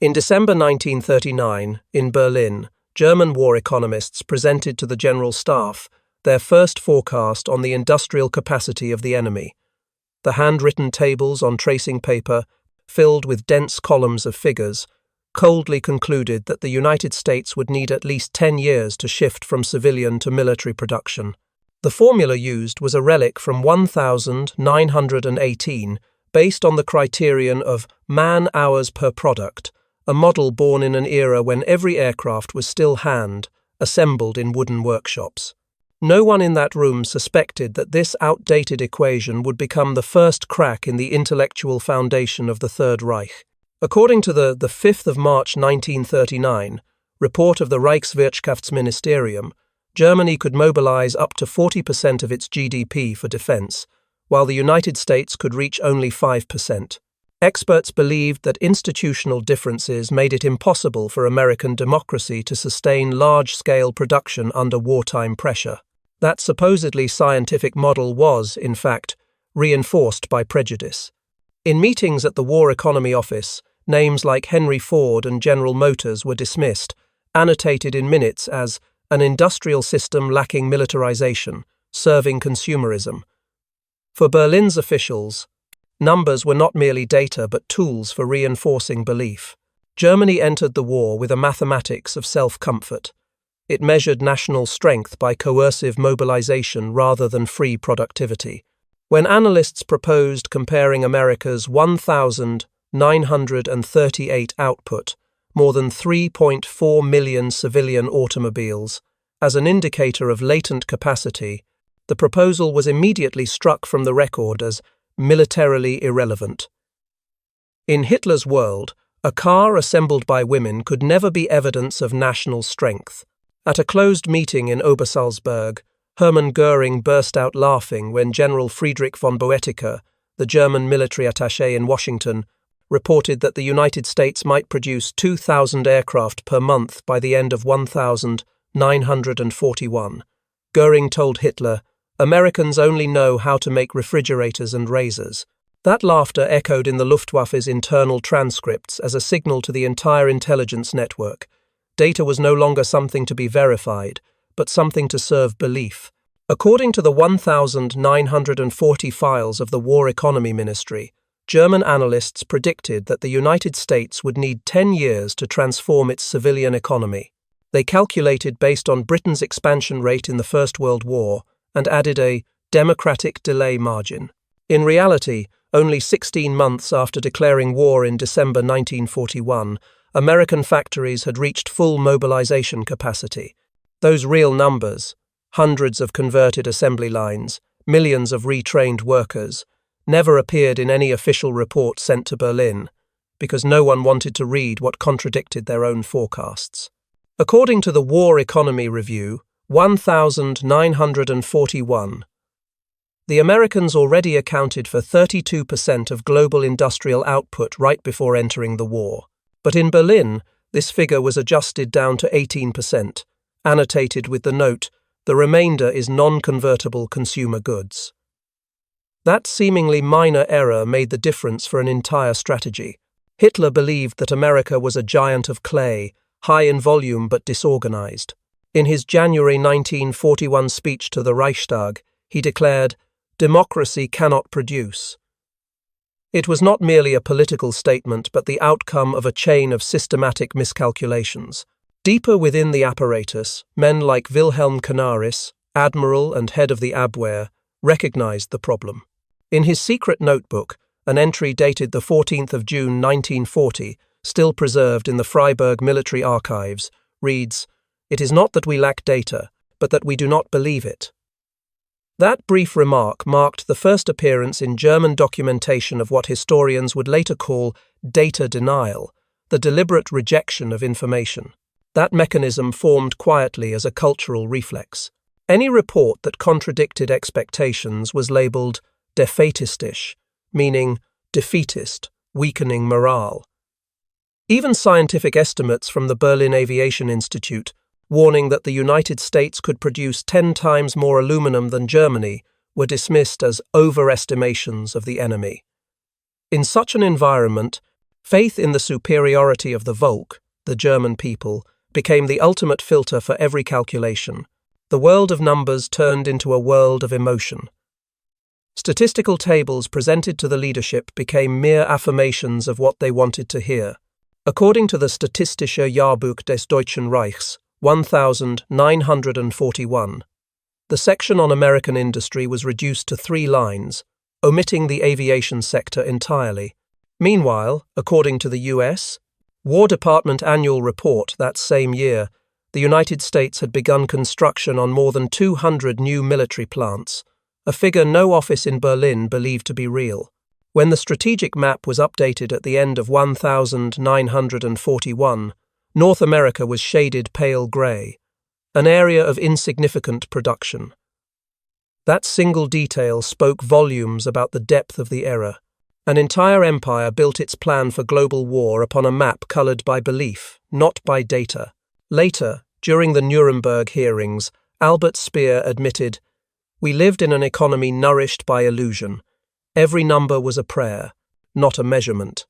In December 1939, in Berlin, German war economists presented to the General Staff their first forecast on the industrial capacity of the enemy. The handwritten tables on tracing paper, filled with dense columns of figures, coldly concluded that the United States would need at least 10 years to shift from civilian to military production. The formula used was a relic from 1918, based on the criterion of man-hours per product, a model born in an era when every aircraft was still assembled in wooden workshops. No one in that room suspected that this outdated equation would become the first crack in the intellectual foundation of the Third Reich. According to the 5th of March 1939 report of the Reichswirtschaftsministerium, Germany could mobilize up to 40% of its GDP for defense, while the United States could reach only 5%. Experts believed that institutional differences made it impossible for American democracy to sustain large-scale production under wartime pressure. That supposedly scientific model was, in fact, reinforced by prejudice. In meetings at the War Economy Office, names like Henry Ford and General Motors were dismissed, annotated in minutes as an industrial system lacking militarization, serving consumerism. For Berlin's officials, numbers were not merely data but tools for reinforcing belief. Germany entered the war with a mathematics of self-comfort. It measured national strength by coercive mobilization rather than free productivity. When analysts proposed comparing America's 1,938 output, more than 3.4 million civilian automobiles, as an indicator of latent capacity, the proposal was immediately struck from the record as militarily irrelevant. In Hitler's world, a car assembled by women could never be evidence of national strength. At a closed meeting in Obersalzberg, Hermann Göring burst out laughing when General Friedrich von Boetticher, the German military attaché in Washington, reported that the United States might produce 2,000 aircraft per month by the end of 1941. Göring told Hitler, "Americans only know how to make refrigerators and razors." That laughter echoed in the Luftwaffe's internal transcripts as a signal to the entire intelligence network. Data was no longer something to be verified, but something to serve belief. According to the 1,940 files of the War Economy Ministry, German analysts predicted that the United States would need 10 years to transform its civilian economy. They calculated based on Britain's expansion rate in the First World War and added a democratic delay margin. In reality, only 16 months after declaring war in December 1941, American factories had reached full mobilization capacity. Those real numbers, hundreds of converted assembly lines, millions of retrained workers, never appeared in any official report sent to Berlin, because no one wanted to read what contradicted their own forecasts. According to the War Economy Review, 1941, the Americans already accounted for 32% of global industrial output right before entering the war. But in Berlin, this figure was adjusted down to 18%, annotated with the note, "The remainder is non-convertible consumer goods." That seemingly minor error made the difference for an entire strategy. Hitler believed that America was a giant of clay, high in volume but disorganized. In his January 1941 speech to the Reichstag, he declared, "Democracy cannot produce." It was not merely a political statement, but the outcome of a chain of systematic miscalculations. Deeper within the apparatus, men like Wilhelm Canaris, admiral and head of the Abwehr, recognized the problem. In his secret notebook, an entry dated the 14th of June 1940, still preserved in the Freiburg military archives, reads, "It is not that we lack data, but that we do not believe it." That brief remark marked the first appearance in German documentation of what historians would later call data denial, the deliberate rejection of information. That mechanism formed quietly as a cultural reflex. Any report that contradicted expectations was labeled defaitistisch, meaning defeatist, weakening morale. Even scientific estimates from the Berlin Aviation Institute, warning that the United States could produce 10 times more aluminum than Germany, were dismissed as overestimations of the enemy. In such an environment, Faith in the superiority of the Volk, the German people, became the ultimate filter for every calculation. The world of numbers turned into a world of emotion. Statistical tables presented to the leadership became mere affirmations of what they wanted to hear. According to the Statistische Jahrbuch des Deutschen Reichs, 1941, the section on American industry was reduced to 3 lines, omitting the aviation sector entirely. Meanwhile, according to the U.S. War Department annual report that same year, the United States had begun construction on more than 200 new military plants, a figure no office in Berlin believed to be real. When the strategic map was updated at the end of 1941, North America was shaded pale grey, an area of insignificant production. That single detail spoke volumes about the depth of the error. An entire empire built its plan for global war upon a map coloured by belief, not by data. Later, during the Nuremberg hearings, Albert Speer admitted, "We lived in an economy nourished by illusion. Every number was a prayer, not a measurement."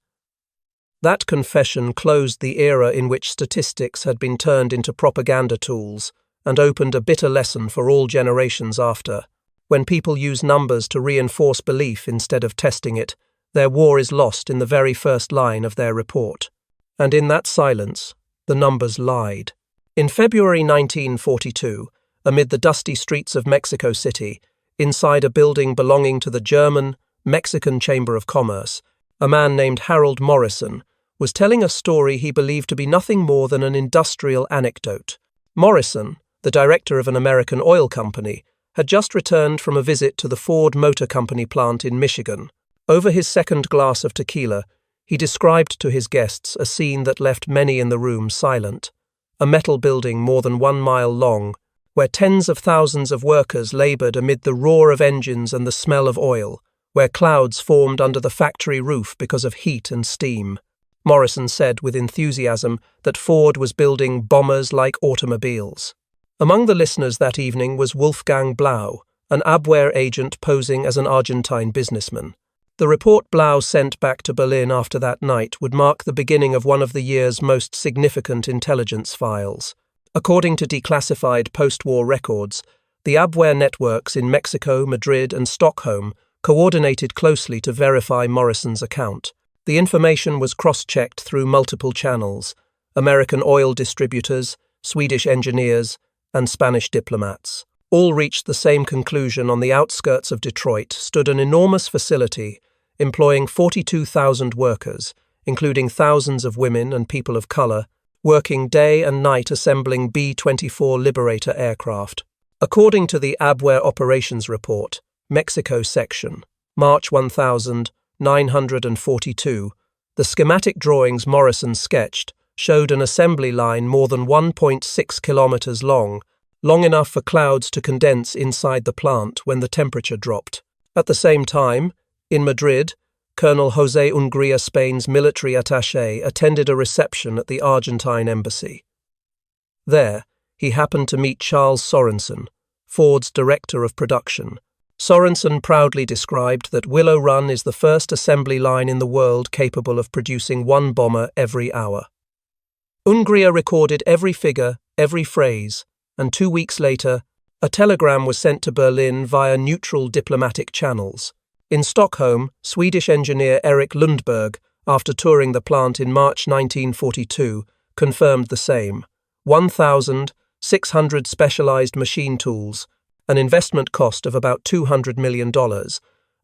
That confession closed the era in which statistics had been turned into propaganda tools and opened a bitter lesson for all generations after. When people use numbers to reinforce belief instead of testing it, their war is lost in the very first line of their report. And in that silence, the numbers lied. In February 1942, amid the dusty streets of Mexico City, inside a building belonging to the German-Mexican Chamber of Commerce, a man named Harold Morrison was telling a story he believed to be nothing more than an industrial anecdote. Morrison, the director of an American oil company, had just returned from a visit to the Ford Motor Company plant in Michigan. Over his second glass of tequila, he described to his guests a scene that left many in the room silent. A metal building more than 1 mile long, where tens of thousands of workers laboured amid the roar of engines and the smell of oil, where clouds formed under the factory roof because of heat and steam. Morrison said with enthusiasm that Ford was building bombers like automobiles. Among the listeners that evening was Wolfgang Blau, an Abwehr agent posing as an Argentine businessman. The report Blau sent back to Berlin after that night would mark the beginning of one of the year's most significant intelligence files. According to declassified post-war records, the Abwehr networks in Mexico, Madrid, and Stockholm coordinated closely to verify Morrison's account. The information was cross-checked through multiple channels: American oil distributors, Swedish engineers, and Spanish diplomats. All reached the same conclusion: on the outskirts of Detroit stood an enormous facility employing 42,000 workers, including thousands of women and people of color, working day and night assembling B-24 Liberator aircraft. According to the Abwehr Operations Report, Mexico Section, March 1942, the schematic drawings Morrison sketched showed an assembly line more than 1.6 kilometers long enough for clouds to condense inside the plant when the temperature dropped. At the same time, in Madrid, Colonel José Ungría, Spain's military attaché, attended a reception at the Argentine embassy. There, he happened to meet Charles Sorensen, Ford's director of production. Sorensen proudly described that Willow Run is the first assembly line in the world capable of producing 1 bomber every hour. Ungría recorded every figure, every phrase, and 2 weeks later, a telegram was sent to Berlin via neutral diplomatic channels. In Stockholm, Swedish engineer Erik Lundberg, after touring the plant in March 1942, confirmed the same: 1,600 specialized machine tools, an investment cost of about $200 million,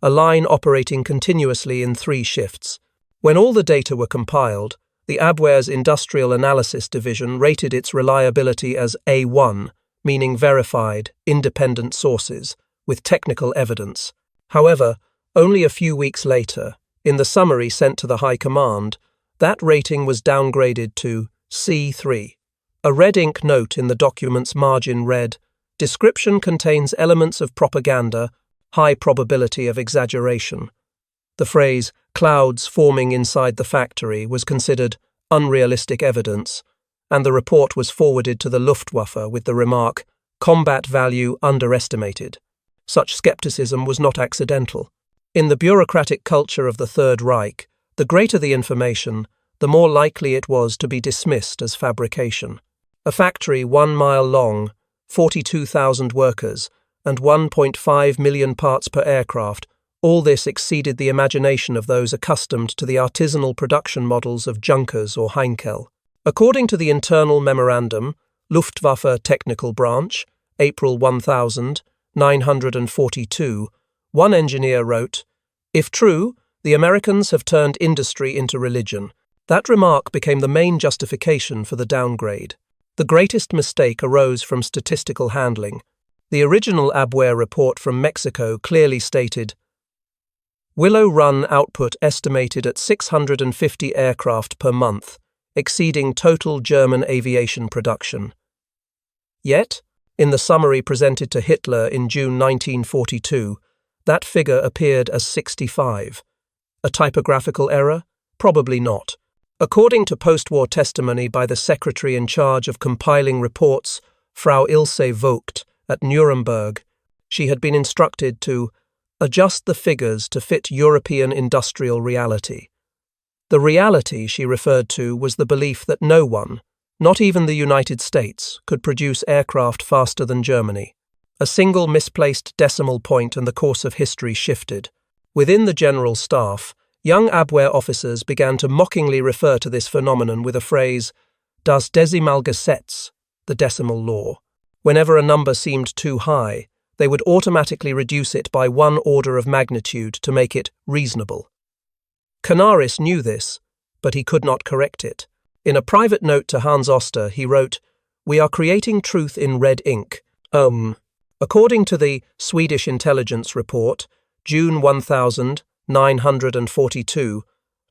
a line operating continuously in 3 shifts. When all the data were compiled, the Abwehr's Industrial Analysis Division rated its reliability as A1, meaning verified, independent sources, with technical evidence. However, only a few weeks later, in the summary sent to the High Command, that rating was downgraded to C3. A red ink note in the document's margin read, "Description contains elements of propaganda, high probability of exaggeration." The phrase, "clouds forming inside the factory," was considered unrealistic evidence, and the report was forwarded to the Luftwaffe with the remark, "Combat value underestimated." Such skepticism was not accidental. In the bureaucratic culture of the Third Reich, The greater the information, the more likely it was to be dismissed as fabrication. A factory 1 mile long, 42,000 workers, and 1.5 million parts per aircraft, all this exceeded the imagination of those accustomed to the artisanal production models of Junkers or Heinkel. According to the internal memorandum, Luftwaffe Technical Branch, April 1942, one engineer wrote, "If true, the Americans have turned industry into religion." That remark became the main justification for the downgrade. The greatest mistake arose from statistical handling. The original Abwehr report from Mexico clearly stated, Willow Run output estimated at 650 aircraft per month, exceeding total German aviation production. Yet, in the summary presented to Hitler in June 1942, that figure appeared as 65. A typographical error? Probably not. According to post-war testimony by the secretary in charge of compiling reports, Frau Ilse Vogt, at Nuremberg, she had been instructed to adjust the figures to fit European industrial reality. The reality she referred to was the belief that no one, not even the United States, could produce aircraft faster than Germany. A single misplaced decimal point and the course of history shifted. Within the general staff, young Abwehr officers began to mockingly refer to this phenomenon with a phrase, das Decimalgesetz, the decimal law. Whenever a number seemed too high, they would automatically reduce it by 1 order of magnitude to make it reasonable. Canaris knew this, but he could not correct it. In a private note to Hans Oster, he wrote, "We are creating truth in red ink. According to the Swedish intelligence report, June 1942,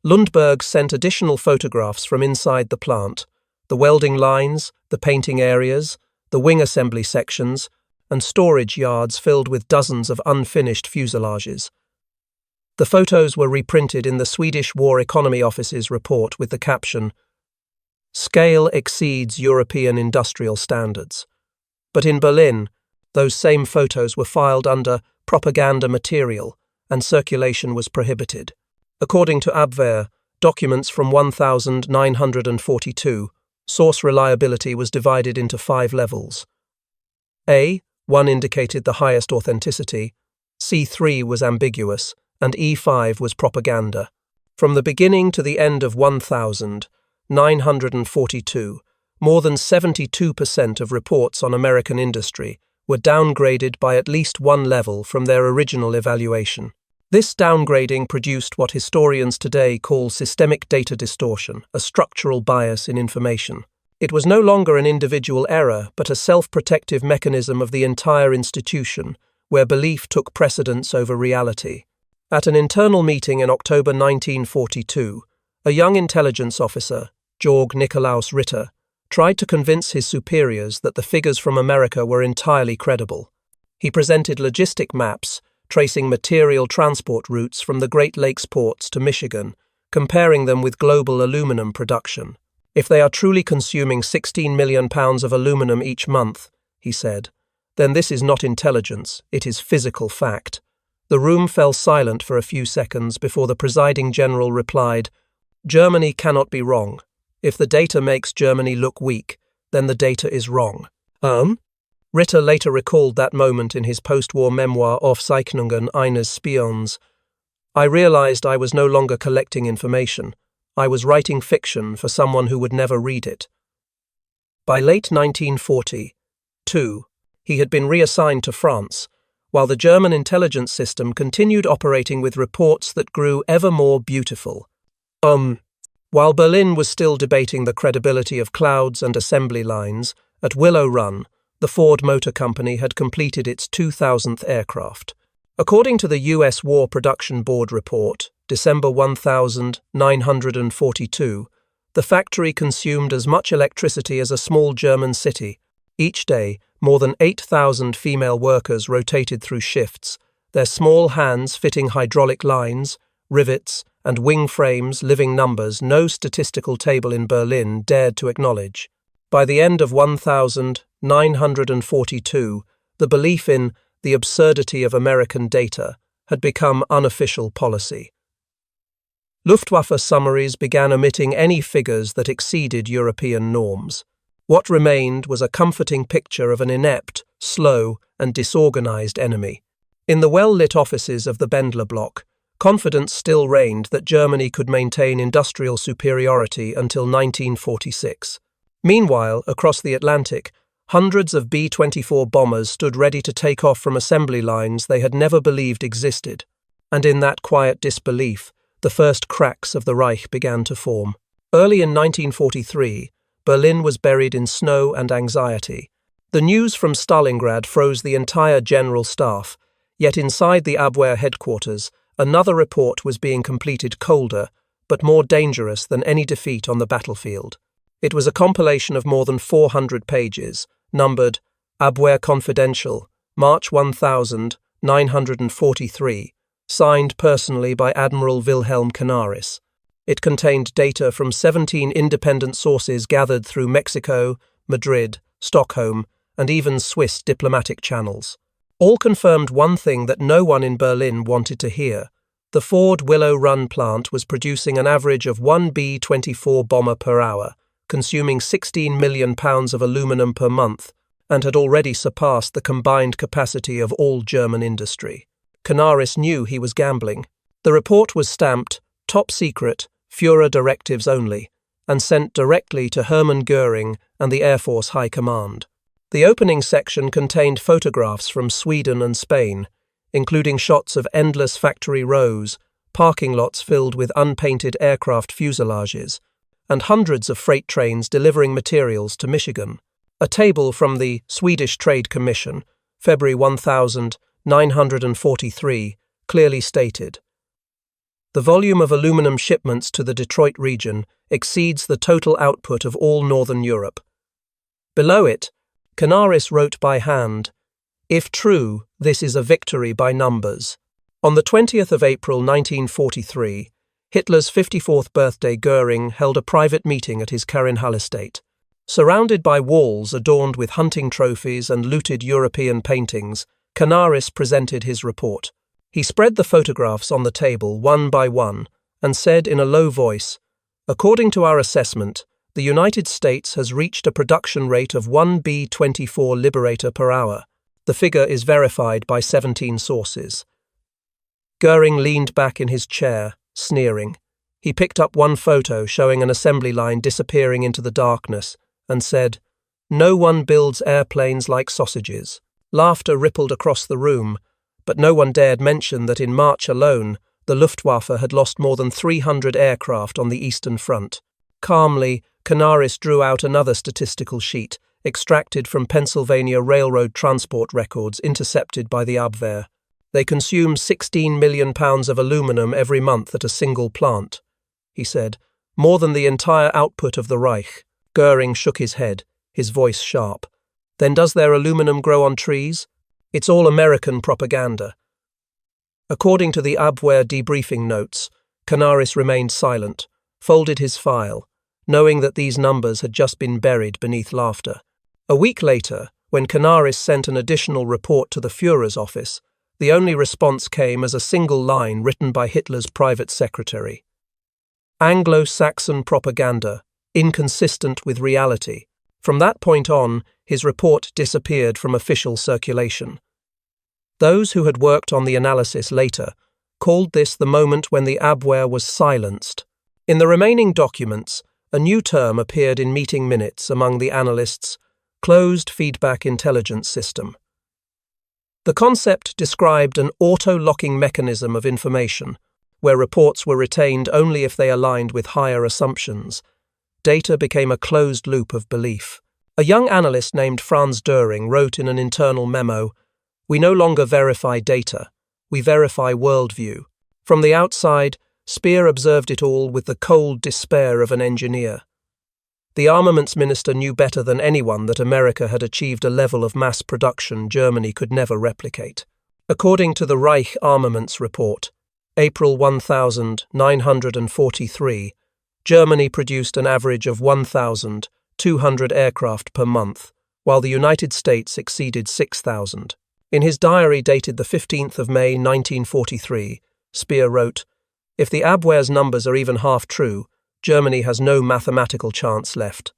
Lundberg sent additional photographs from inside the plant, the welding lines, the painting areas, the wing assembly sections, and storage yards filled with dozens of unfinished fuselages. The photos were reprinted in the Swedish War Economy Office's report with the caption, "Scale exceeds European industrial standards." But in Berlin, those same photos were filed under propaganda material, and circulation was prohibited. According to Abwehr, documents from 1942, source reliability was divided into 5 levels. A1 indicated the highest authenticity, C3 was ambiguous, and E5 was propaganda. From the beginning to the end of 1942, more than 72% of reports on American industry were downgraded by at least 1 level from their original evaluation. This downgrading produced what historians today call systemic data distortion, a structural bias in information. It was no longer an individual error, but a self-protective mechanism of the entire institution, where belief took precedence over reality. At an internal meeting in October 1942, a young intelligence officer, Georg Nikolaus Ritter, tried to convince his superiors that the figures from America were entirely credible. He presented logistic maps tracing material transport routes from the Great Lakes ports to Michigan, comparing them with global aluminum production. "If they are truly consuming 16 million pounds of aluminum each month," he said, "then this is not intelligence, it is physical fact." The room fell silent for a few seconds before the presiding general replied, "Germany cannot be wrong. If the data makes Germany look weak, then the data is wrong." Ritter later recalled that moment in his post-war memoir Aufzeichnungen eines Spions. "I realized I was no longer collecting information. I was writing fiction for someone who would never read it." By late 1942, he had been reassigned to France, while the German intelligence system continued operating with reports that grew ever more beautiful. While Berlin was still debating the credibility of clouds and assembly lines, at Willow Run, the Ford Motor Company had completed its 2,000th aircraft. According to the U.S. War Production Board report, December 1942, the factory consumed as much electricity as a small German city. Each day, more than 8,000 female workers rotated through shifts, their small hands fitting hydraulic lines, rivets, and wing frames living numbers no statistical table in Berlin dared to acknowledge. By the end of 1942, the belief in the absurdity of American data had become unofficial policy. Luftwaffe summaries began omitting any figures that exceeded European norms. What remained was a comforting picture of an inept, slow, and disorganized enemy. In the well-lit offices of the Bendler bloc, confidence still reigned that Germany could maintain industrial superiority until 1946. Meanwhile, across the Atlantic, hundreds of B-24 bombers stood ready to take off from assembly lines they had never believed existed. And in that quiet disbelief, the first cracks of the Reich began to form. Early in 1943, Berlin was buried in snow and anxiety. The news from Stalingrad froze the entire general staff, yet inside the Abwehr headquarters, another report was being completed colder, but more dangerous than any defeat on the battlefield. It was a compilation of more than 400 pages, numbered Abwehr Confidential, March 1943, signed personally by Admiral Wilhelm Canaris. It contained data from 17 independent sources gathered through Mexico, Madrid, Stockholm, and even Swiss diplomatic channels. All confirmed one thing that no one in Berlin wanted to hear. The Ford Willow Run plant was producing an average of 1 B-24 bomber per hour, consuming 16 million pounds of aluminum per month, and had already surpassed the combined capacity of all German industry. Canaris knew he was gambling. The report was stamped, top secret, Führer directives only, and sent directly to Hermann Göring and the Air Force High Command. The opening section contained photographs from Sweden and Spain, including shots of endless factory rows, parking lots filled with unpainted aircraft fuselages, and hundreds of freight trains delivering materials to Michigan. A table from the Swedish Trade Commission, February 1943, clearly stated, "The volume of aluminum shipments to the Detroit region exceeds the total output of all Northern Europe." Below it, Canaris wrote by hand, "If true, this is a victory by numbers." On the 20th of April 1943, Hitler's 54th birthday Göring held a private meeting at his Karinhall estate. Surrounded by walls adorned with hunting trophies and looted European paintings, Canaris presented his report. He spread the photographs on the table one by one and said in a low voice, "According to our assessment, the United States has reached a production rate of 1 B-24 Liberator per hour. The figure is verified by 17 sources." Göring leaned back in his chair, sneering. He picked up one photo showing an assembly line disappearing into the darkness and said, "No one builds airplanes like sausages." Laughter rippled across the room, but no one dared mention that in March alone, the Luftwaffe had lost more than 300 aircraft on the Eastern Front. Calmly, Canaris drew out another statistical sheet, extracted from Pennsylvania Railroad transport records intercepted by the Abwehr. "They consume 16 million pounds of aluminum every month at a single plant," he said, "more than the entire output of the Reich." Göring shook his head, his voice sharp. "Then does their aluminum grow on trees? It's all American propaganda." According to the Abwehr debriefing notes, Canaris remained silent, folded his file, knowing that these numbers had just been buried beneath laughter. A week later, when Canaris sent an additional report to the Führer's office, the only response came as a single line written by Hitler's private secretary. "Anglo-Saxon propaganda, inconsistent with reality." From that point on, his report disappeared from official circulation. Those who had worked on the analysis later called this the moment when the Abwehr was silenced. In the remaining documents, a new term appeared in meeting minutes among the analysts: closed feedback intelligence system. The concept described an auto-locking mechanism of information, where reports were retained only if they aligned with higher assumptions. Data became a closed loop of belief. A young analyst named Franz Döring wrote in an internal memo, "We no longer verify data, we verify worldview." From the outside, Speer observed it all with the cold despair of an engineer. The armaments minister knew better than anyone that America had achieved a level of mass production Germany could never replicate. According to the Reich Armaments Report, April 1943, Germany produced an average of 1,200 aircraft per month, while the United States exceeded 6,000. In his diary dated the 15th of May 1943, Speer wrote, If the Abwehr's numbers are even half true, Germany has no mathematical chance left.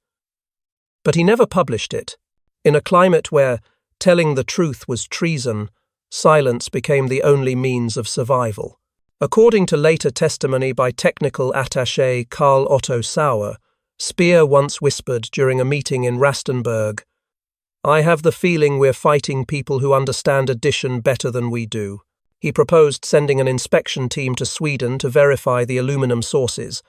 But he never published it. In a climate where telling the truth was treason, silence became the only means of survival. According to later testimony by technical attaché Karl Otto Sauer, Speer once whispered during a meeting in Rastenburg, "I have the feeling we're fighting people who understand addition better than we do." He proposed sending an inspection team to Sweden to verify the aluminum sources,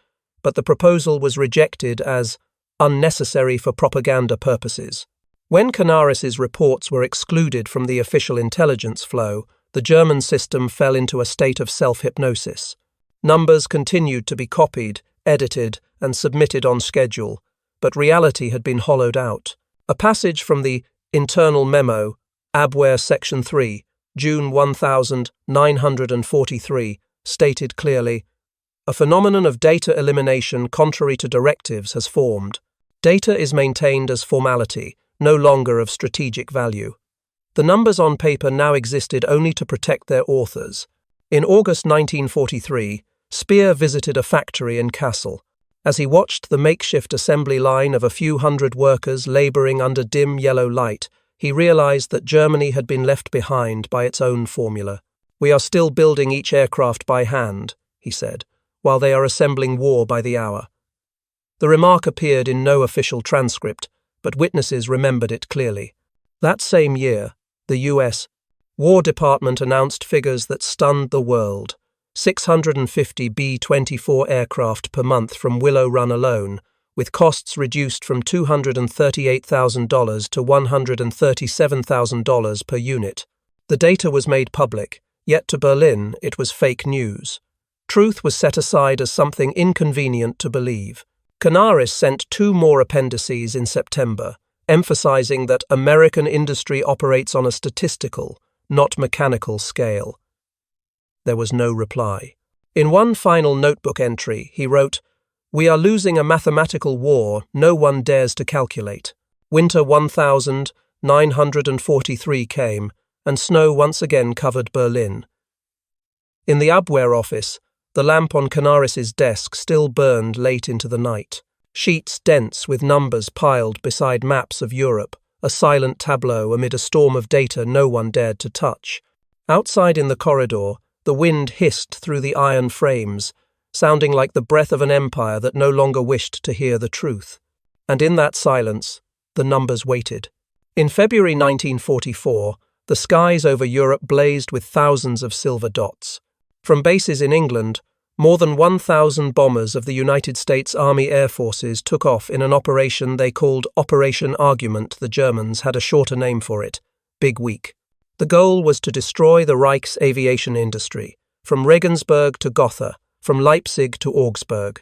but the proposal was rejected as unnecessary for propaganda purposes. When Canaris's reports were excluded from the official intelligence flow, the German system fell into a state of self-hypnosis. Numbers continued to be copied, edited, and submitted on schedule, but reality had been hollowed out. A passage from the internal memo, Abwehr Section 3, June 1943, stated clearly, "A phenomenon of data elimination contrary to directives has formed. Data is maintained as formality, no longer of strategic value." The numbers on paper now existed only to protect their authors. In August 1943, Speer visited a factory in Kassel. As he watched the makeshift assembly line of a few hundred workers laboring under dim yellow light, he realized that Germany had been left behind by its own formula. "We are still building each aircraft by hand," he said, "while they are assembling war by the hour." The remark appeared in no official transcript, but witnesses remembered it clearly. That same year, the U.S. War Department announced figures that stunned the world: 650 B-24 aircraft per month from Willow Run alone, with costs reduced from $238,000 to $137,000 per unit. The data was made public, yet to Berlin it was fake news. Truth was set aside as something inconvenient to believe. Canaris sent 2 more appendices in September, emphasizing that American industry operates on a statistical, not mechanical scale. There was no reply. In one final notebook entry, he wrote, "We are losing a mathematical war no one dares to calculate." Winter 1943 came, and snow once again covered Berlin. In the Abwehr office, the lamp on Canaris's desk still burned late into the night. Sheets dense with numbers piled beside maps of Europe, a silent tableau amid a storm of data no one dared to touch. Outside in the corridor, the wind hissed through the iron frames, sounding like the breath of an empire that no longer wished to hear the truth. And in that silence, the numbers waited. In February 1944, the skies over Europe blazed with thousands of silver dots. From bases in England, more than 1,000 bombers of the United States Army Air Forces took off in an operation they called Operation Argument. The Germans had a shorter name for it, Big Week. The goal was to destroy the Reich's aviation industry, from Regensburg to Gotha, from Leipzig to Augsburg.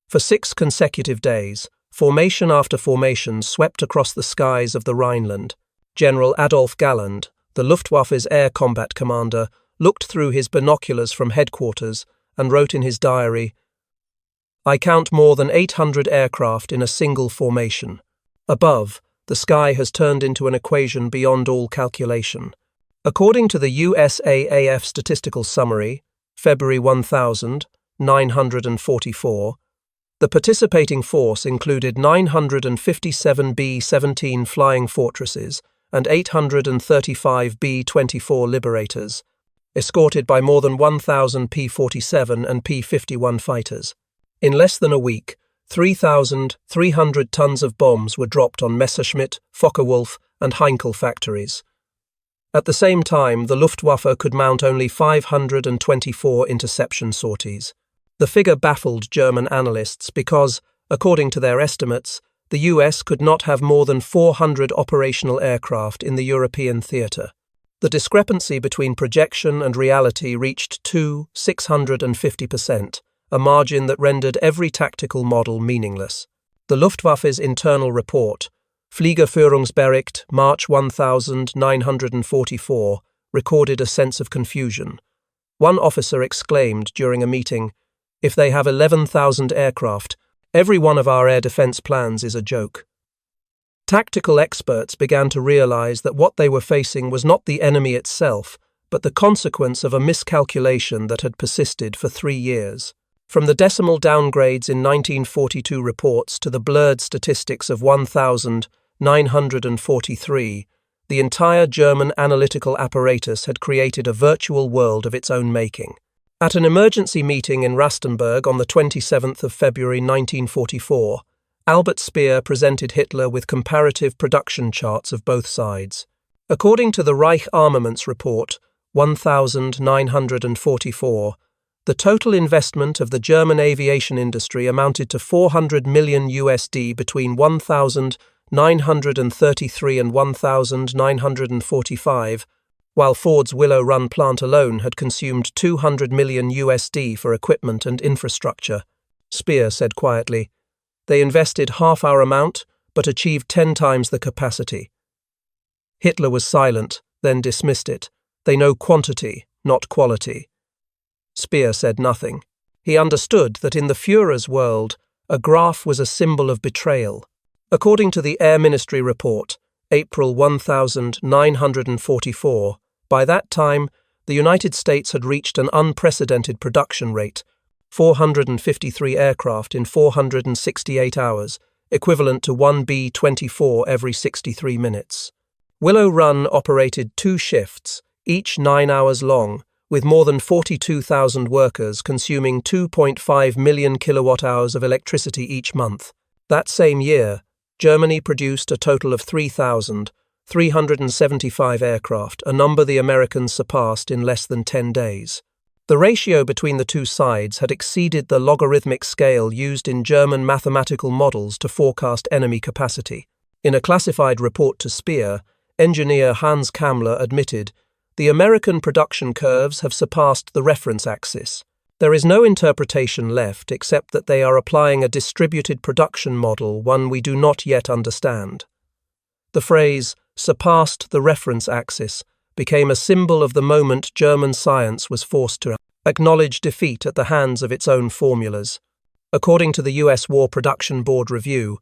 For 6 consecutive days, formation after formation swept across the skies of the Rhineland. General Adolf Galland, the Luftwaffe's air combat commander, looked through his binoculars from headquarters and wrote in his diary, "I count more than 800 aircraft in a single formation. Above, the sky has turned into an equation beyond all calculation." According to the USAAF statistical summary, February 1944, the participating force included 957 B-17 Flying Fortresses and 835 B-24 Liberators, escorted by more than 1,000 P-47 and P-51 fighters. In less than a week, 3,300 tons of bombs were dropped on Messerschmitt, Focke-Wulf, and Heinkel factories. At the same time, the Luftwaffe could mount only 524 interception sorties. The figure baffled German analysts because, according to their estimates, the US could not have more than 400 operational aircraft in the European theatre. The discrepancy between projection and reality reached 650%, a margin that rendered every tactical model meaningless. The Luftwaffe's internal report, Fliegerführungsbericht, March 1944, recorded a sense of confusion. One officer exclaimed during a meeting, "If they have 11,000 aircraft, every one of our air defense plans is a joke." Tactical experts began to realize that what they were facing was not the enemy itself, but the consequence of a miscalculation that had persisted for 3 years. From the decimal downgrades in 1942 reports to the blurred statistics of 1,943, the entire German analytical apparatus had created a virtual world of its own making. At an emergency meeting in Rastenburg on the 27th of February 1944, Albert Speer presented Hitler with comparative production charts of both sides. According to the Reich Armaments Report, 1944, the total investment of the German aviation industry amounted to $400 million between 1933 and 1945, while Ford's Willow Run plant alone had consumed $200 million for equipment and infrastructure. Speer said quietly, "They invested half our amount, but achieved 10 times the capacity." Hitler was silent, then dismissed it. "They know quantity, not quality." Speer said nothing. He understood that in the Führer's world, a graph was a symbol of betrayal. According to the Air Ministry report, April 1944, by that time, the United States had reached an unprecedented production rate, 453 aircraft in 468 hours, equivalent to 1 B-24 every 63 minutes. Willow Run operated 2 shifts, each 9 hours long, with more than 42,000 workers consuming 2.5 million kilowatt-hours of electricity each month. That same year, Germany produced a total of 3,375 aircraft, a number the Americans surpassed in less than 10 days. The ratio between the two sides had exceeded the logarithmic scale used in German mathematical models to forecast enemy capacity. In a classified report to Speer, engineer Hans Kammler admitted, "The American production curves have surpassed the reference axis. There is no interpretation left except that they are applying a distributed production model, one we do not yet understand." The phrase, "surpassed the reference axis," became a symbol of the moment German science was forced to acknowledge defeat at the hands of its own formulas. According to the U.S. War Production Board Review,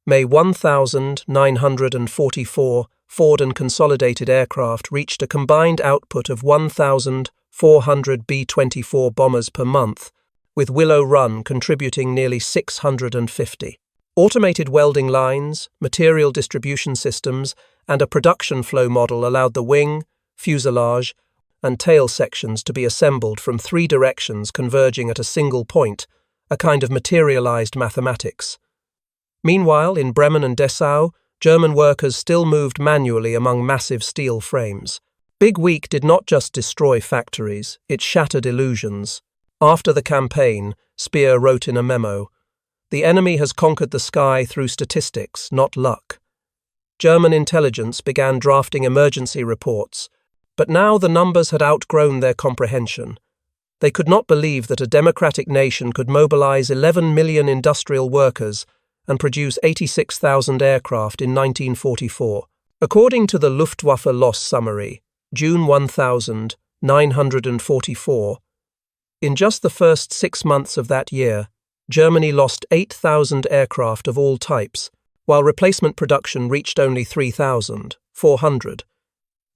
May 1944 Ford and Consolidated aircraft reached a combined output of 1,400 B-24 bombers per month, with Willow Run contributing nearly 650. Automated welding lines, material distribution systems, and a production flow model allowed the wing, fuselage, and tail sections to be assembled from 3 directions converging at a single point, a kind of materialized mathematics. Meanwhile, in Bremen and Dessau, German workers still moved manually among massive steel frames. Big Week did not just destroy factories, it shattered illusions. After the campaign, Speer wrote in a memo, "The enemy has conquered the sky through statistics, not luck." German intelligence began drafting emergency reports, but now the numbers had outgrown their comprehension. They could not believe that a democratic nation could mobilize 11 million industrial workers and produce 86,000 aircraft in 1944. According to the Luftwaffe loss summary, June 1944, in just the first 6 months of that year, Germany lost 8,000 aircraft of all types, while replacement production reached only 3,400.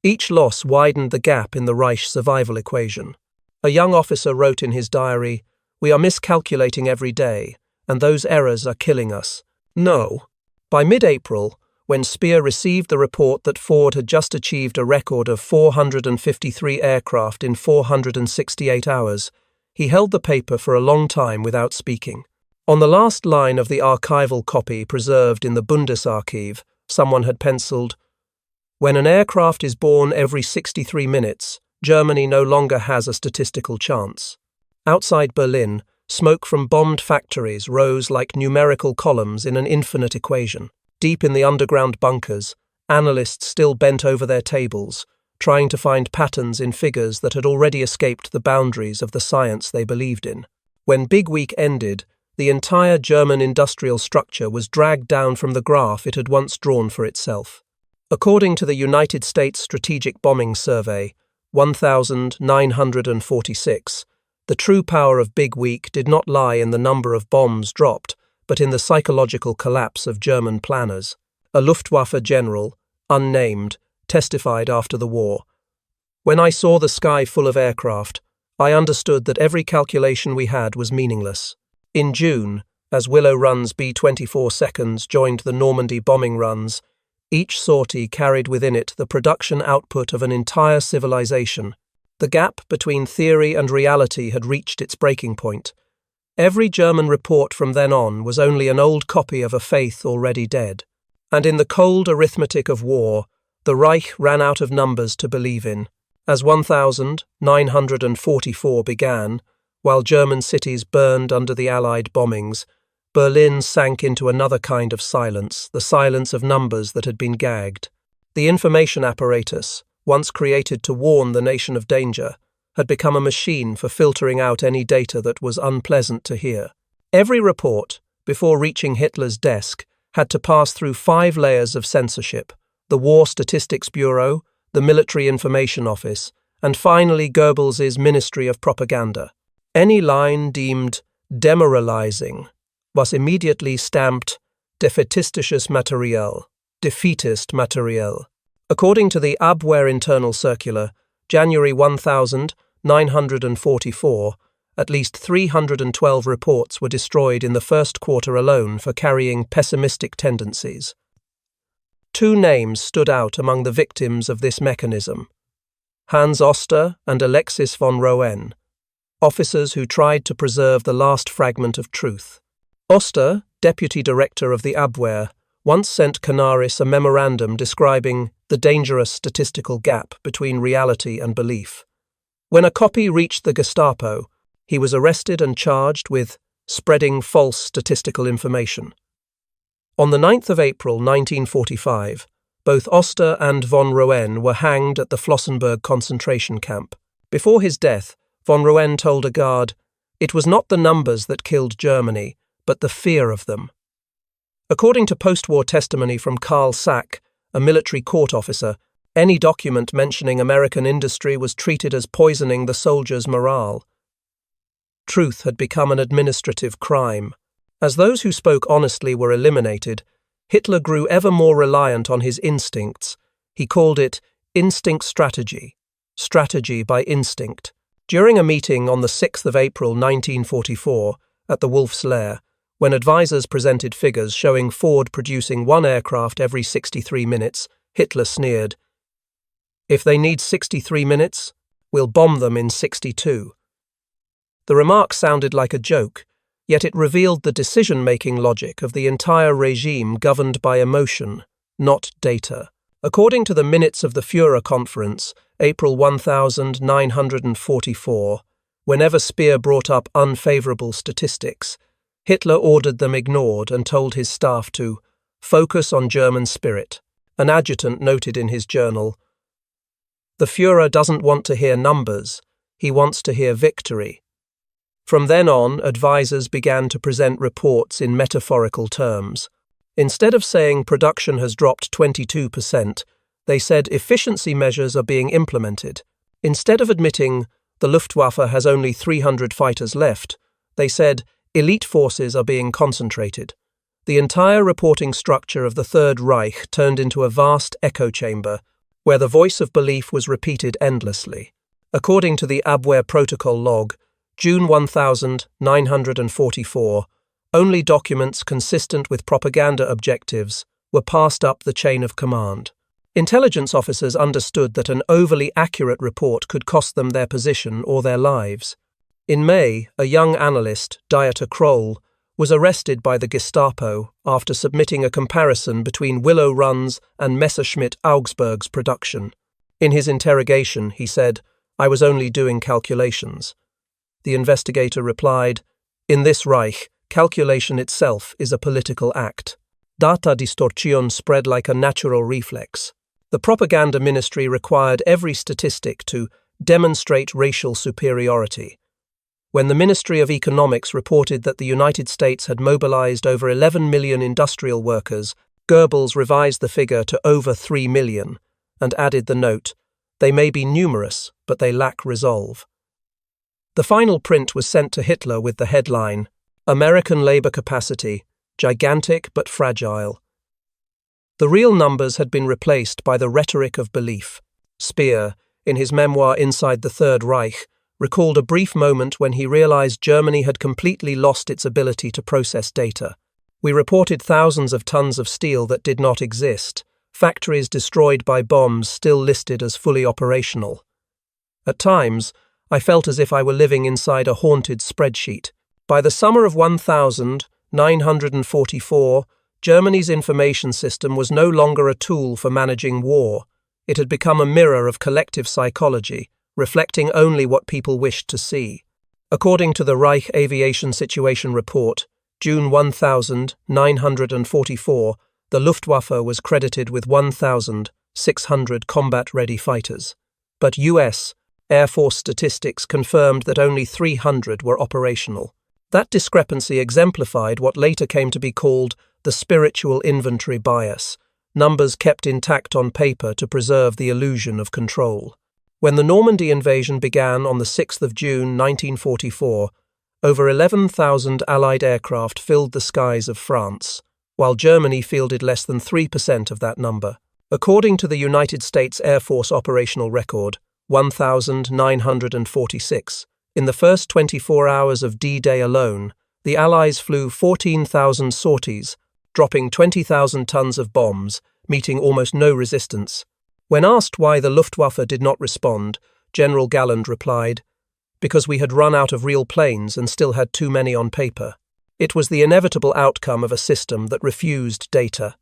Each loss widened the gap in the Reich survival equation. A young officer wrote in his diary, "We are miscalculating every day, and those errors are killing us." No. By mid-April, when Speer received the report that Ford had just achieved a record of 453 aircraft in 468 hours, he held the paper for a long time without speaking. On the last line of the archival copy preserved in the Bundesarchiv, someone had penciled, "When an aircraft is born every 63 minutes, Germany no longer has a statistical chance." Outside Berlin, smoke from bombed factories rose like numerical columns in an infinite equation. Deep in the underground bunkers, analysts still bent over their tables, trying to find patterns in figures that had already escaped the boundaries of the science they believed in. When Big Week ended, the entire German industrial structure was dragged down from the graph it had once drawn for itself. According to the United States Strategic Bombing Survey, 1946, the true power of Big Week did not lie in the number of bombs dropped, but in the psychological collapse of German planners. A Luftwaffe general, unnamed, testified after the war. When I saw the sky full of aircraft, I understood that every calculation we had was meaningless. In June, as Willow Run's B-24 seconds joined the Normandy bombing runs, each sortie carried within it the production output of an entire civilization. The gap between theory and reality had reached its breaking point. Every German report from then on was only an old copy of a faith already dead. And in the cold arithmetic of war, the Reich ran out of numbers to believe in. As 1944 began, while German cities burned under the Allied bombings, Berlin sank into another kind of silence, the silence of numbers that had been gagged. The information apparatus, once created to warn the nation of danger, had become a machine for filtering out any data that was unpleasant to hear. Every report, before reaching Hitler's desk, had to pass through 5 layers of censorship: the War Statistics Bureau, the Military Information Office, and finally Goebbels's Ministry of Propaganda. Any line deemed demoralizing was immediately stamped defetistisches Material, defeatist material. According to the Abwehr Internal Circular, January 1944, at least 312 reports were destroyed in the first quarter alone for carrying pessimistic tendencies. 2 names stood out among the victims of this mechanism: Hans Oster and Alexis von Roen, officers who tried to preserve the last fragment of truth. Oster, deputy director of the Abwehr, once sent Canaris a memorandum describing the dangerous statistical gap between reality and belief. When a copy reached the Gestapo, he was arrested and charged with spreading false statistical information. On the 9th of April 1945, both Oster and von Roen were hanged at the Flossenburg concentration camp. Before his death, von Roen told a guard, "It was not the numbers that killed Germany, but the fear of them." According to post-war testimony from Carl Sack, a military court officer, any document mentioning American industry was treated as poisoning the soldiers' morale. Truth had become an administrative crime. As those who spoke honestly were eliminated, Hitler grew ever more reliant on his instincts. He called it instinct strategy by instinct. During a meeting on the 6th of April 1944 at the Wolf's Lair, when advisors presented figures showing Ford producing 1 aircraft every 63 minutes, Hitler sneered, "If they need 63 minutes, we'll bomb them in 62. The remark sounded like a joke, yet it revealed the decision-making logic of the entire regime governed by emotion, not data. According to the minutes of the Führer Conference, April 1944, whenever Speer brought up unfavorable statistics, Hitler ordered them ignored and told his staff to focus on German spirit. An adjutant noted in his journal, "The Führer doesn't want to hear numbers, he wants to hear victory." From then on, advisors began to present reports in metaphorical terms. Instead of saying production has dropped 22%, they said efficiency measures are being implemented. Instead of admitting the Luftwaffe has only 300 fighters left, they said elite forces are being concentrated. The entire reporting structure of the Third Reich turned into a vast echo chamber, where the voice of belief was repeated endlessly. According to the Abwehr protocol log, June 1944, only documents consistent with propaganda objectives were passed up the chain of command. Intelligence officers understood that an overly accurate report could cost them their position or their lives. In May, a young analyst, Dieter Kroll, was arrested by the Gestapo after submitting a comparison between Willow Run's and Messerschmitt Augsburg's production. In his interrogation, he said, "I was only doing calculations." The investigator replied, "In this Reich, calculation itself is a political act. Data distortion spread like a natural reflex." The propaganda ministry required every statistic to demonstrate racial superiority. When the Ministry of Economics reported that the United States had mobilized over 11 million industrial workers, Goebbels revised the figure to over 3 million and added the note, "They may be numerous, but they lack resolve." The final print was sent to Hitler with the headline, "American labor capacity, gigantic but fragile." The real numbers had been replaced by the rhetoric of belief. Speer, in his memoir Inside the Third Reich, recalled a brief moment when he realized Germany had completely lost its ability to process data. We reported thousands of tons of steel that did not exist, factories destroyed by bombs still listed as fully operational. At times, I felt as if I were living inside a haunted spreadsheet. By the summer of 1944, Germany's information system was no longer a tool for managing war. It had become a mirror of collective psychology, reflecting only what people wished to see. According to the Reich Aviation Situation Report, June 1944, the Luftwaffe was credited with 1,600 combat-ready fighters. But U.S. Air Force statistics confirmed that only 300 were operational. That discrepancy exemplified what later came to be called the spiritual inventory bias, numbers kept intact on paper to preserve the illusion of control. When the Normandy invasion began on the 6th of June 1944, over 11,000 Allied aircraft filled the skies of France, while Germany fielded less than 3% of that number. According to the United States Air Force operational record, 1,946, in the first 24 hours of D-Day alone, the Allies flew 14,000 sorties, dropping 20,000 tons of bombs, meeting almost no resistance. When asked why the Luftwaffe did not respond, General Galland replied, "Because we had run out of real planes and still had too many on paper." It was the inevitable outcome of a system that refused data.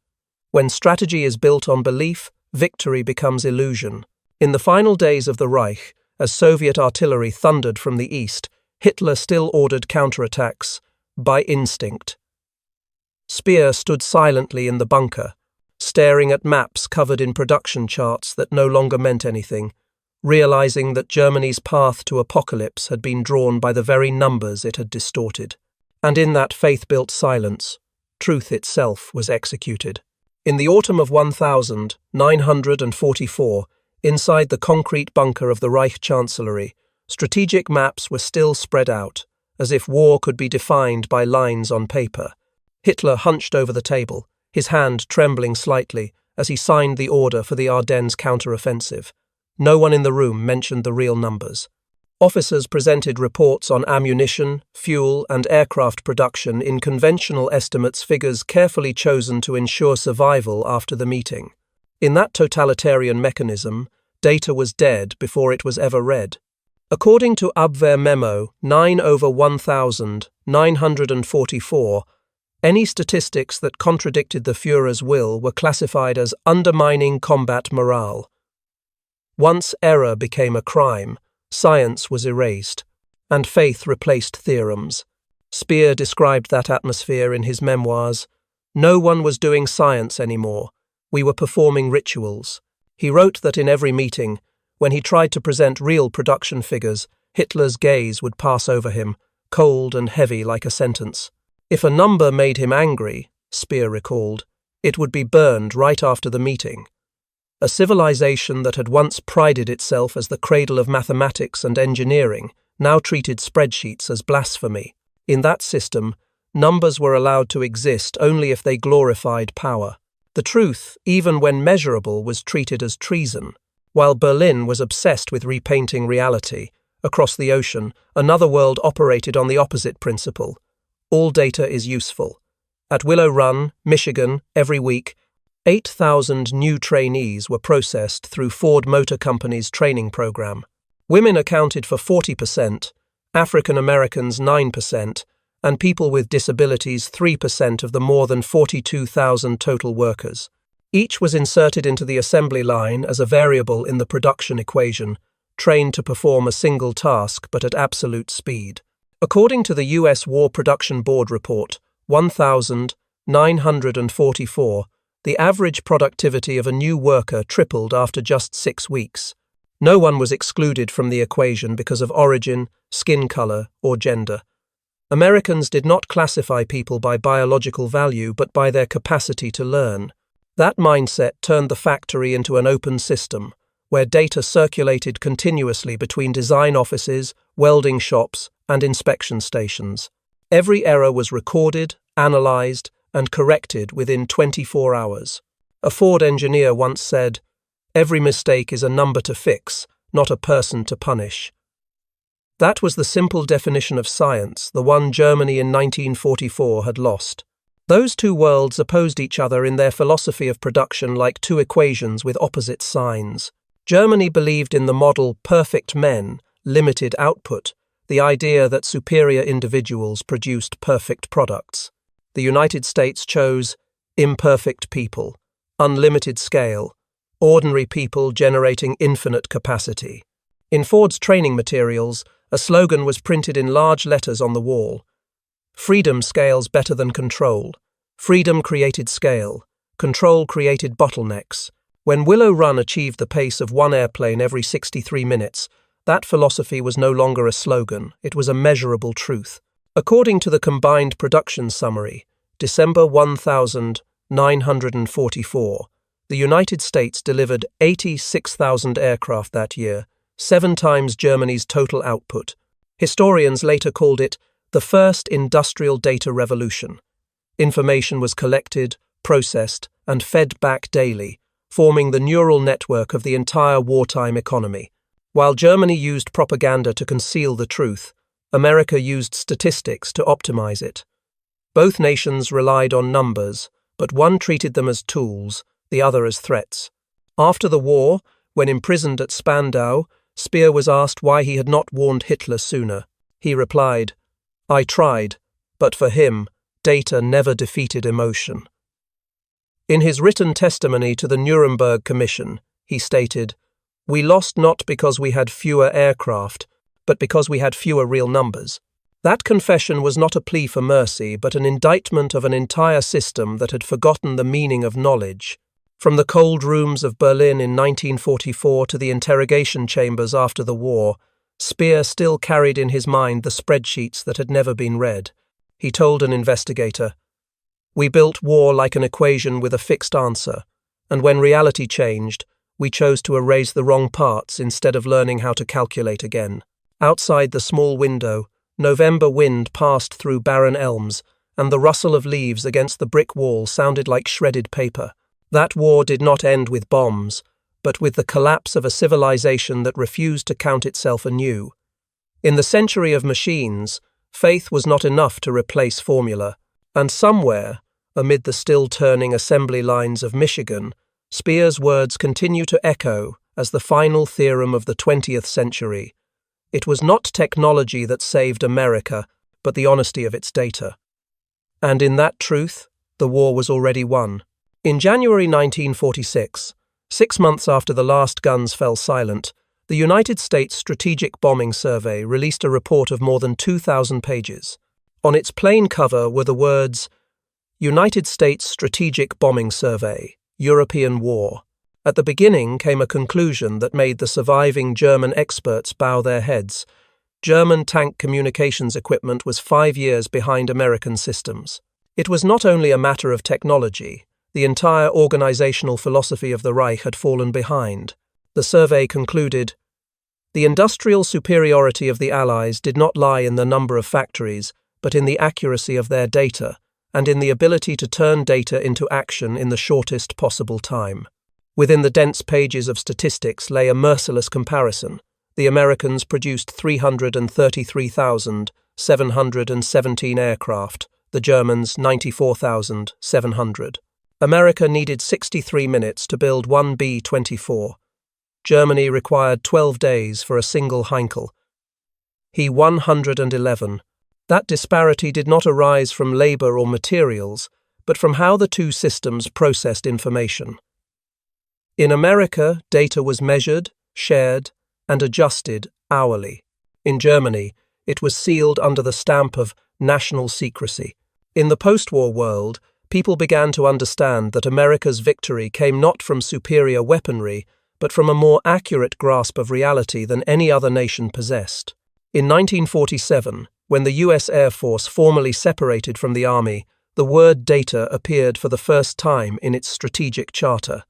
When strategy is built on belief, victory becomes illusion. In the final days of the Reich, as Soviet artillery thundered from the east, Hitler still ordered counterattacks by instinct. Speer stood silently in the bunker, staring at maps covered in production charts that no longer meant anything, realizing that Germany's path to apocalypse had been drawn by the very numbers it had distorted. And in that faith-built silence, truth itself was executed. In the autumn of 1944, inside the concrete bunker of the Reich Chancellery, strategic maps were still spread out, as if war could be defined by lines on paper. Hitler hunched over the table, his hand trembling slightly as he signed the order for the Ardennes counter-offensive. No one in the room mentioned the real numbers. Officers presented reports on ammunition, fuel, and aircraft production in conventional estimates, figures carefully chosen to ensure survival after the meeting. In that totalitarian mechanism, data was dead before it was ever read. According to Abwehr Memo 9/1944, any statistics that contradicted the Führer's will were classified as undermining combat morale. Once error became a crime, science was erased, and faith replaced theorems. Speer described that atmosphere in his memoirs. No one was doing science anymore. We were performing rituals. He wrote that in every meeting, when he tried to present real production figures, Hitler's gaze would pass over him, cold and heavy like a sentence. If a number made him angry, Speer recalled, it would be burned right after the meeting. A civilization that had once prided itself as the cradle of mathematics and engineering now treated spreadsheets as blasphemy. In that system, numbers were allowed to exist only if they glorified power. The truth, even when measurable, was treated as treason. While Berlin was obsessed with repainting reality, across the ocean, another world operated on the opposite principle. All data is useful. At Willow Run, Michigan, every week, 8,000 new trainees were processed through Ford Motor Company's training program. Women accounted for 40%, African Americans 9%, and people with disabilities 3% of the more than 42,000 total workers. Each was inserted into the assembly line as a variable in the production equation, trained to perform a single task but at absolute speed. According to the U.S. War Production Board report, 1,944, the average productivity of a new worker tripled after just 6 weeks. No one was excluded from the equation because of origin, skin color, or gender. Americans did not classify people by biological value but by their capacity to learn. That mindset turned the factory into an open system, where data circulated continuously between design offices, welding shops, and inspection stations. Every error was recorded, analyzed, and corrected within 24 hours. A Ford engineer once said, "Every mistake is a number to fix, not a person to punish. That was the simple definition of science, the one Germany in 1944 had lost. Those two worlds opposed each other in their philosophy of production like two equations with opposite signs. Germany believed in the model perfect men, limited output, the idea that superior individuals produced perfect products. The United States chose imperfect people, unlimited scale, ordinary people generating infinite capacity. In Ford's training materials, a slogan was printed in large letters on the wall. Freedom scales better than control. Freedom created scale. Control created bottlenecks. When Willow Run achieved the pace of one airplane every 63 minutes, that philosophy was no longer a slogan, it was a measurable truth. According to the Combined Production Summary, December 1944, the United States delivered 86,000 aircraft that year, 7 times Germany's total output. Historians later called it the first industrial data revolution. Information was collected, processed, and fed back daily, forming the neural network of the entire wartime economy. While Germany used propaganda to conceal the truth, America used statistics to optimize it. Both nations relied on numbers, but one treated them as tools, the other as threats. After the war, when imprisoned at Spandau, Speer was asked why he had not warned Hitler sooner. He replied, "I tried, but for him, data never defeated emotion." In his written testimony to the Nuremberg Commission, he stated, "We lost not because we had fewer aircraft, but because we had fewer real numbers." That confession was not a plea for mercy, but an indictment of an entire system that had forgotten the meaning of knowledge. From the cold rooms of Berlin in 1944 to the interrogation chambers after the war, Speer still carried in his mind the spreadsheets that had never been read. He told an investigator, "We built war like an equation with a fixed answer, and when reality changed, we chose to erase the wrong parts instead of learning how to calculate again." Outside the small window, November wind passed through barren elms, and the rustle of leaves against the brick wall sounded like shredded paper. That war did not end with bombs, but with the collapse of a civilization that refused to count itself anew. In the century of machines, faith was not enough to replace formula, and somewhere, amid the still-turning assembly lines of Michigan, Speer's words continue to echo as the final theorem of the 20th century. It was not technology that saved America, but the honesty of its data. And in that truth, the war was already won. In January 1946, 6 months after the last guns fell silent, the United States Strategic Bombing Survey released a report of more than 2,000 pages. On its plain cover were the words, "United States Strategic Bombing Survey, European War." At the beginning came a conclusion that made the surviving German experts bow their heads. German tank communications equipment was 5 years behind American systems. It was not only a matter of technology. The entire organizational philosophy of the Reich had fallen behind. The survey concluded, "The industrial superiority of the Allies did not lie in the number of factories, but in the accuracy of their data, and in the ability to turn data into action in the shortest possible time." Within the dense pages of statistics lay a merciless comparison. The Americans produced 333,717 aircraft, the Germans 94,700. America needed 63 minutes to build one B-24. Germany required 12 days for a single Heinkel. He 111. That disparity did not arise from labor or materials, but from how the two systems processed information. In America, data was measured, shared, and adjusted hourly. In Germany, it was sealed under the stamp of national secrecy. In the post-war world, people began to understand that America's victory came not from superior weaponry, but from a more accurate grasp of reality than any other nation possessed. In 1947, when the U.S. Air Force formally separated from the Army, the word data appeared for the first time in its strategic charter.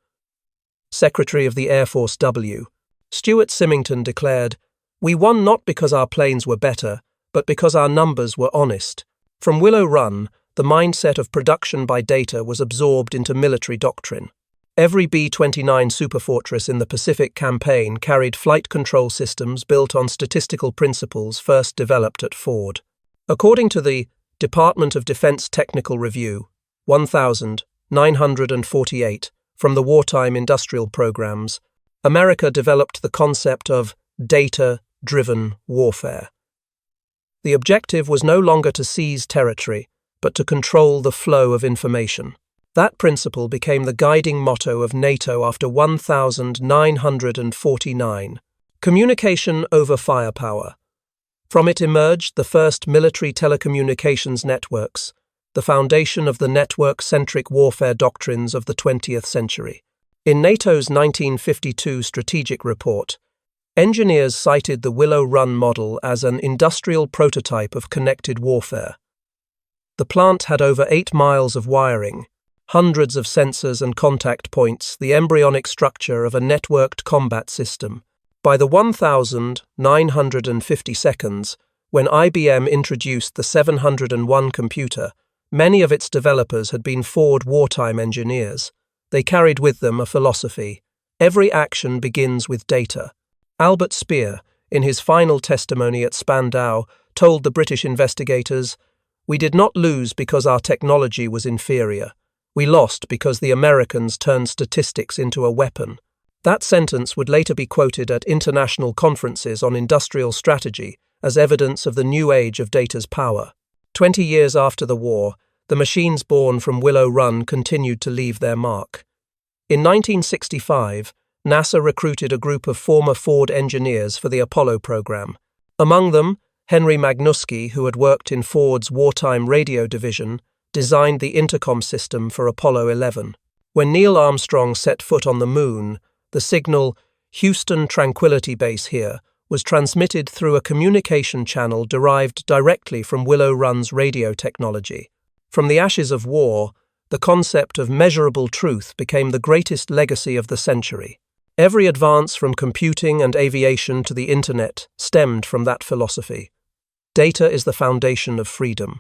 Secretary of the Air Force W. Stuart Symington declared, "We won not because our planes were better, but because our numbers were honest." From Willow Run, the mindset of production by data was absorbed into military doctrine. Every B-29 superfortress in the Pacific Campaign carried flight control systems built on statistical principles first developed at Ford. According to the Department of Defense Technical Review, 1948, from the Wartime Industrial Programs, America developed the concept of data-driven warfare. The objective was no longer to seize territory, but to control the flow of information. That principle became the guiding motto of NATO after 1949. Communication over firepower. From it emerged the first military telecommunications networks, the foundation of the network-centric warfare doctrines of the 20th century. In NATO's 1952 strategic report, engineers cited the Willow Run model as an industrial prototype of connected warfare. The plant had over 8 miles of wiring, hundreds of sensors and contact points, the embryonic structure of a networked combat system. By the 1950 seconds, when IBM introduced the 701 computer, many of its developers had been Ford wartime engineers. They carried with them a philosophy: every action begins with data. Albert Speer, in his final testimony at Spandau, told the British investigators, "We did not lose because our technology was inferior. We lost because the Americans turned statistics into a weapon." That sentence would later be quoted at international conferences on industrial strategy as evidence of the new age of data's power. 20 years after the war, the machines born from Willow Run continued to leave their mark. In 1965, NASA recruited a group of former Ford engineers for the Apollo program. Among them, Henry Magnuski, who had worked in Ford's wartime radio division, designed the intercom system for Apollo 11. When Neil Armstrong set foot on the moon, the signal, "Houston Tranquility Base here," was transmitted through a communication channel derived directly from Willow Run's radio technology. From the ashes of war, the concept of measurable truth became the greatest legacy of the century. Every advance from computing and aviation to the internet stemmed from that philosophy. Data is the foundation of freedom.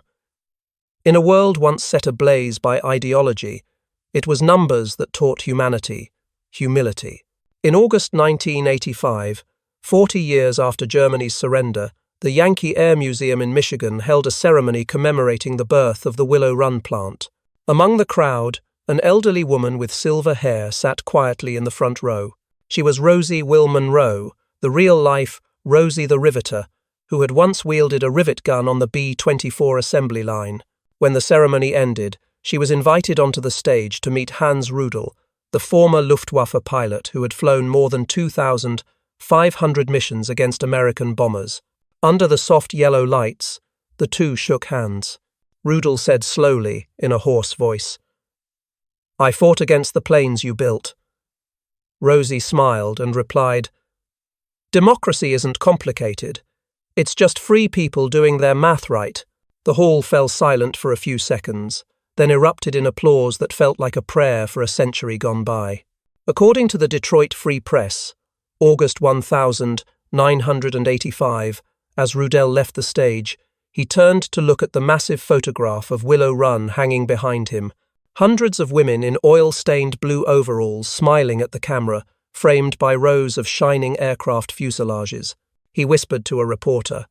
In a world once set ablaze by ideology, it was numbers that taught humanity humility. In August 1985, 40 years after Germany's surrender, the Yankee Air Museum in Michigan held a ceremony commemorating the birth of the Willow Run plant. Among the crowd, an elderly woman with silver hair sat quietly in the front row. She was Rosie Will Monroe, the real-life Rosie the Riveter, who had once wielded a rivet gun on the B-24 assembly line. When the ceremony ended, she was invited onto the stage to meet Hans Rudel, the former Luftwaffe pilot who had flown more than 2,500 missions against American bombers. Under the soft yellow lights, the two shook hands. Rudel said slowly, in a hoarse voice, "I fought against the planes you built." Rosie smiled and replied, "Democracy isn't complicated. It's just free people doing their math right." The hall fell silent for a few seconds, then erupted in applause that felt like a prayer for a century gone by. According to the Detroit Free Press, August 1985, as Rudel left the stage, he turned to look at the massive photograph of Willow Run hanging behind him. Hundreds of women in oil-stained blue overalls smiling at the camera, framed by rows of shining aircraft fuselages. He whispered to a reporter,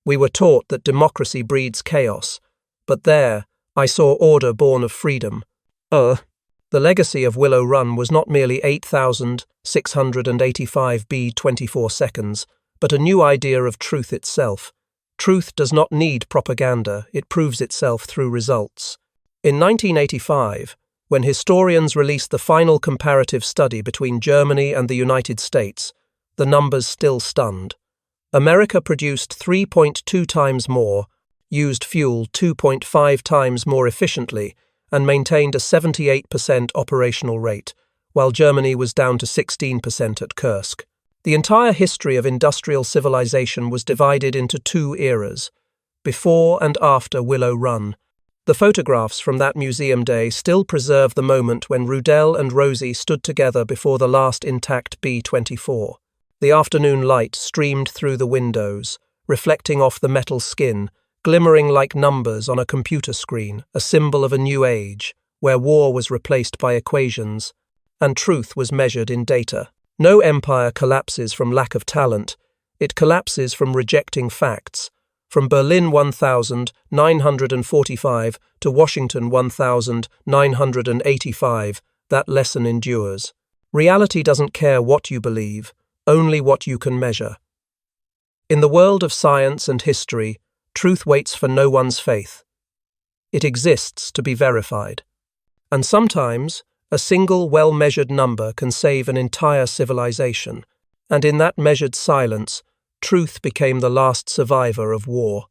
"We were taught that democracy breeds chaos, but there, I saw order born of freedom." The legacy of Willow Run was not merely 8,685 B-24 seconds, but a new idea of truth itself. Truth does not need propaganda, it proves itself through results. In 1985, when historians released the final comparative study between Germany and the United States, the numbers still stunned. America produced 3.2 times more, used fuel 2.5 times more efficiently, and maintained a 78% operational rate, while Germany was down to 16% at Kursk. The entire history of industrial civilization was divided into two eras, before and after Willow Run. The photographs from that museum day still preserve the moment when Rudel and Rosie stood together before the last intact B-24. The afternoon light streamed through the windows, reflecting off the metal skin, glimmering like numbers on a computer screen, a symbol of a new age, where war was replaced by equations, and truth was measured in data. No empire collapses from lack of talent, it collapses from rejecting facts. From Berlin 1945 to Washington 1985, that lesson endures. Reality doesn't care what you believe, only what you can measure. In the world of science and history, truth waits for no one's faith. It exists to be verified. And sometimes, a single well-measured number can save an entire civilization, and in that measured silence, truth became the last survivor of war.